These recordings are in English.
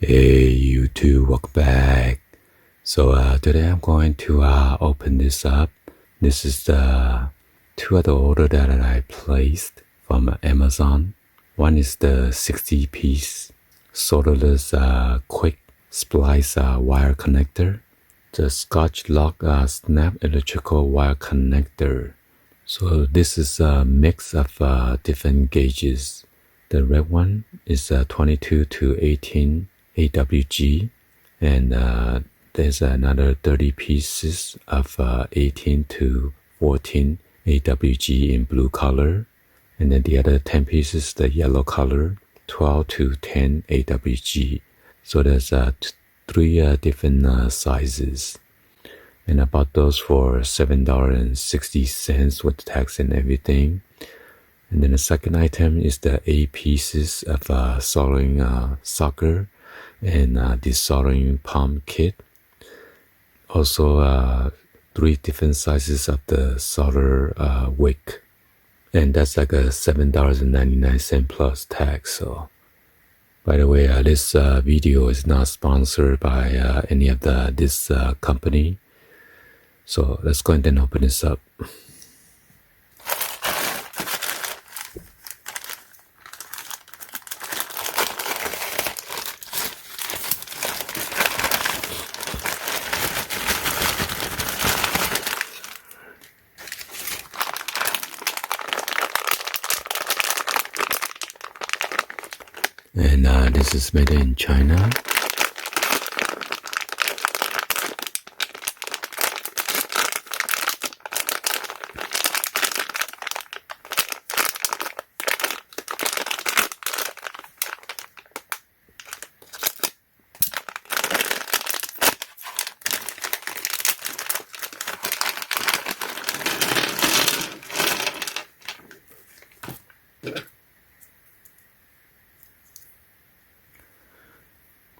Hey YouTube, welcome back. So today I'm going to open this up. This is the two other order that I placed from Amazon. One is the 60-piece solderless quick splice wire connector. The Scotch lock snap electrical wire connector. So this is a mix of different gauges. The red one is 22 to 18 AWG, and there's another 30 pieces of 18 to 14 AWG in blue color, and then the other 10 pieces, the yellow color, 12 to 10 AWG. So there's three different sizes. And I bought those for $7.60 with tax and everything. And then the second item is the 8 pieces of soldering socket and desoldering pump kit. Also 3 different sizes of the solder wick. And that's like a $7.99 plus tax. So, by the way, this video is not sponsored by any of this company. So let's go ahead and open this up. And this is made in China.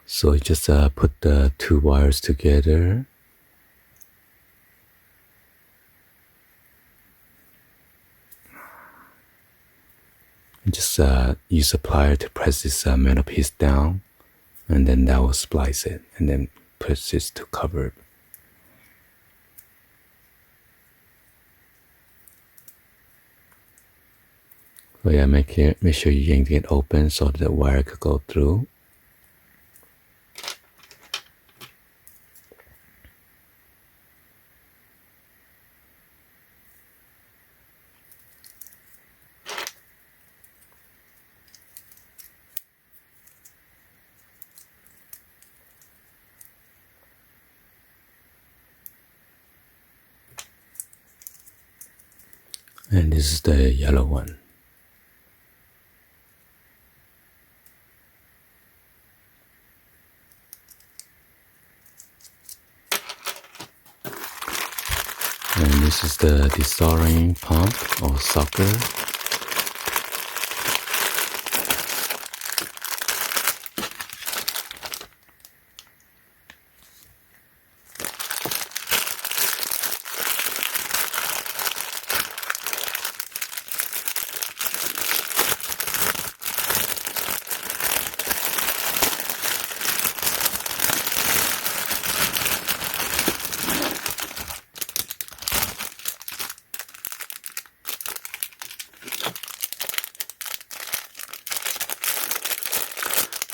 So you just put the 2 wires together. And just use a plier to press this metal piece down, and then that will splice it, and then press this to cover it. So yeah, make sure you yank it open so that the wire could go through. And this is the yellow one. And this is the desoldering pump or socket.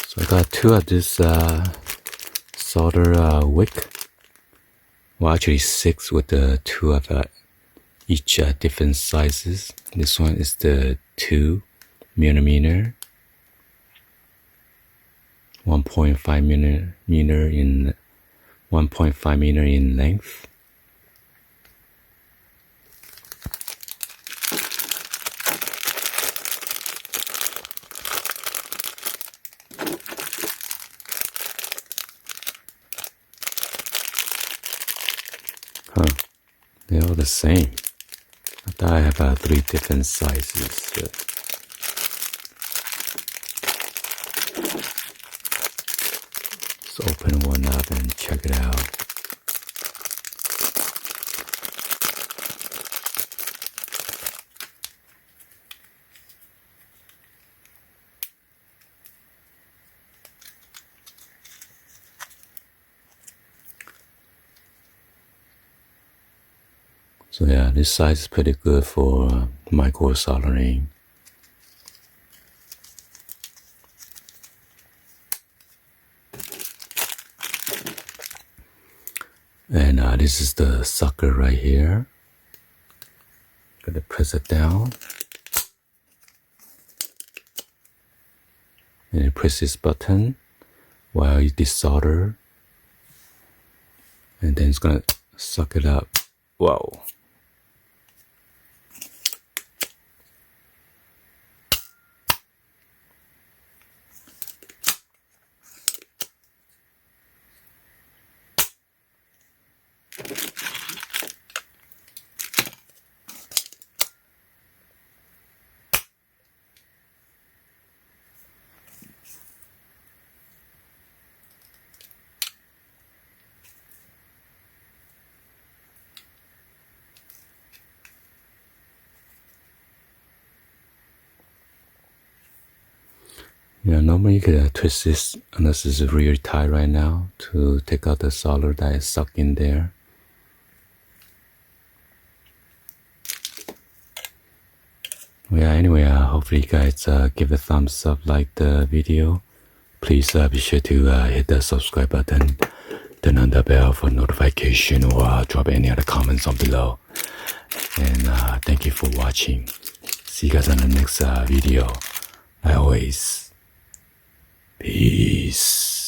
So I got 2 of this solder wick. Well, actually 6 with the 2 of each different sizes. This one is the 2 millimeter, 1.5 millimeter in length. Huh, they're all the same. I thought I have 3 different sizes. Let's open one up and check it out. So yeah, this size is pretty good for micro soldering. And this is the sucker right here. Gotta press it down. And you press this button while you desolder. And then it's gonna suck it up. Whoa. Yeah, normally you could twist this unless it's really tight right now to take out the solder that is stuck in there. Yeah, anyway, hopefully you guys give a thumbs up, like the video. Please be sure to hit the subscribe button, turn on the bell for notification, or drop any other comments on below. And thank you for watching. See you guys on the next video. Like always, peace.